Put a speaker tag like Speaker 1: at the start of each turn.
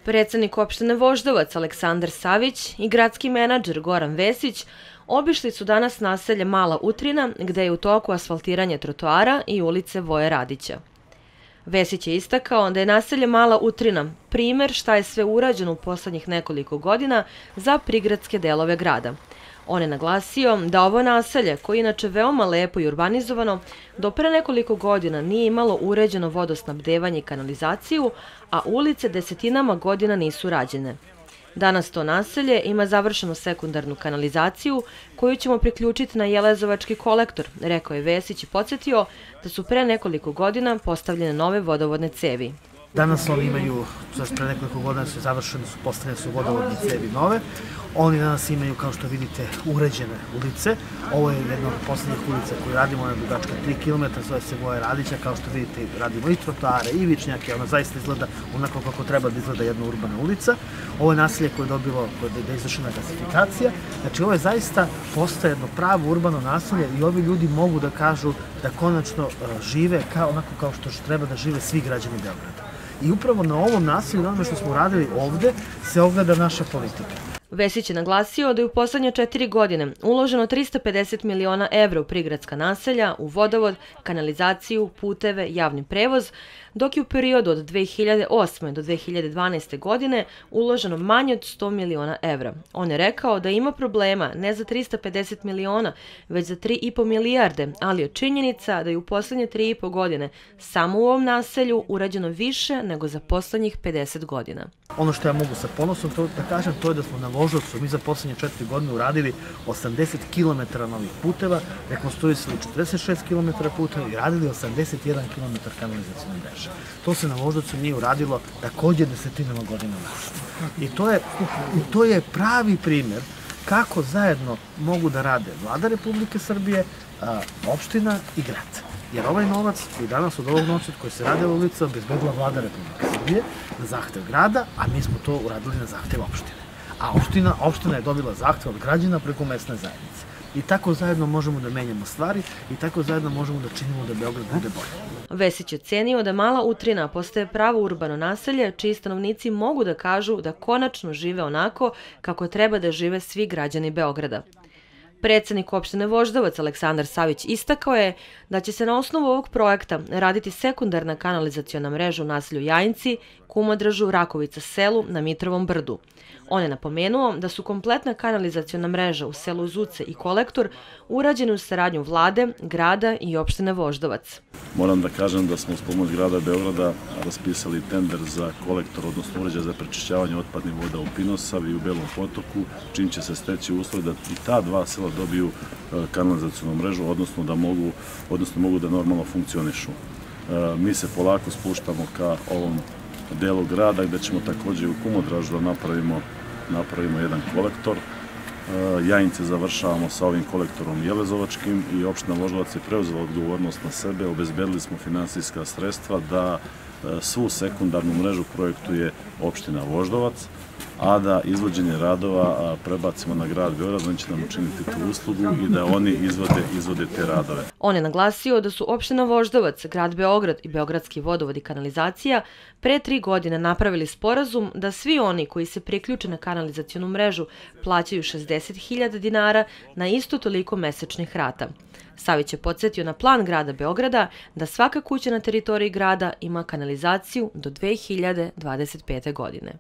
Speaker 1: Predsednik opštine Voždovac Aleksandar Savić i gradski menadžer Goran Vesić obišli su danas naselje Mala Utrina, gde je u toku asfaltiranje trotoara i ulice Voje Radića. Vesić je istakao da je naselje Mala Utrina primer šta je sve urađeno u poslednjih nekoliko godina za prigradske delove grada. On je naglasio da ovo naselje, koje je inače veoma lepo i urbanizovano, do pre nekoliko godina nije imalo uređeno vodosnabdevanje i kanalizaciju, a ulice desetinama godina nisu rađene. Danas to naselje ima završenu sekundarnu kanalizaciju koju ćemo priključiti na Jelezovački kolektor, rekao je Vesić i podsjetio da su pre nekoliko godina postavljene nove vodovodne cevi.
Speaker 2: Danas oni imaju, pre nekoliko godina su završene, postavljene su vodovodne cevi nove. Oni danas imaju, kao što vidite, uređene ulice. Ovo je jedna od poslednjih ulica koju radimo, ona je dugačka 3 km, zove se Voje Radića. Kao što vidite, radimo i trotoare i vičnjake, ona zaista izgleda onako kako treba da izgleda jedna urbana ulica. Ovo je naselje koje je dobilo, da je izvršena gasifikacija. Znači, ovo je zaista postaje jedno pravo urbano naselje i ovi ljudi mogu da kažu da konačno žive onako kao što treba da žive svi građani Beograda. I upravo na ovom naselju, na onome što smo uradili ovde, se ogleda naša politika.
Speaker 1: Vesić je naglasio da je u poslednje 4 godine uloženo 350 miliona evra u prigradska naselja, u vodovod, kanalizaciju, puteve, javni prevoz, dok je u periodu od 2008. do 2012. godine uloženo manje od 100 miliona evra. On je rekao da ima problema ne za 350 miliona, već za 3,5 milijarde, ali je činjenica da je u poslednje 3,5 godine samo u ovom naselju urađeno više nego za poslednjih 50 godina.
Speaker 2: Ono što ja mogu sa ponosom da kažem, to je da smo na Voždovcu mi za poslednje 4 godine uradili 80 km novih puteva, rekonstruisali 46 km puteva i radili 81 km kanalizacijne mreže. To se na Voždovcu nije uradilo takođe desetinama godina nazad. I to je pravi primer kako zajedno mogu da rade Vlada Republike Srbije, opština i grad. Jer ovaj novac koji danas od ovog novca koji se rade u ulici obezbedila Vlada Republike Srbije na zahtev grada, a mi smo to uradili na zahtev opštine. A opština je dobila zahtev od građana preko mesne zajednice. I tako zajedno možemo da menjamo stvari i tako zajedno možemo da činimo da Beograd bude bolje.
Speaker 1: Vesić je cenio da Mala Utrina postaje pravo urbano naselje čiji stanovnici mogu da kažu da konačno žive onako kako treba da žive svi građani Beograda. Predsednik opštine Voždovac Aleksandar Savić istakao je da će se na osnovu ovog projekta raditi sekundarna kanalizaciona mreža u naselju Jajinci, Kumodražu, Rakovica selu na Mitrovom brdu. On je napomenuo da su kompletna kanalizaciona mreža u selu Zuce i kolektor urađeni u saradnju vlade, grada i opštine Voždovac.
Speaker 3: Moram da kažem da smo uz pomoć grada Beograda raspisali tender za kolektor, odnosno uređaj za prečišćavanje otpadnih voda u Pinosavi i u Belom Potoku, čim će se steći uslov da i ta dva sela dobiju kanalizacionu mrežu, odnosno mogu da normalno funkcionišu. Mi se polako spuštamo ka ovom delu grada gde ćemo takođe u Kumodražu da napravimo jedan kolektor. Jajince završavamo sa ovim kolektorom Jelezovačkim i opština Voždovac je preuzela odgovornost na sebe, obezbedili smo finansijska sredstva da svu sekundarnu mrežu projektuje opština Voždovac, a da izvođenje radova prebacimo na grad Beograd, on će nam učiniti tu uslugu i da oni izvode te radove.
Speaker 1: On je naglasio da su opština Voždovac, grad Beograd i Beogradski vodovod i kanalizacija pre 3 godine napravili sporazum da svi oni koji se priključe na kanalizacionu mrežu plaćaju 60.000 dinara na isto toliko mesečnih rata. Savić je podsjetio na plan grada Beograda da svaka kuća na teritoriji grada ima kanalizaciju do 2025. godine.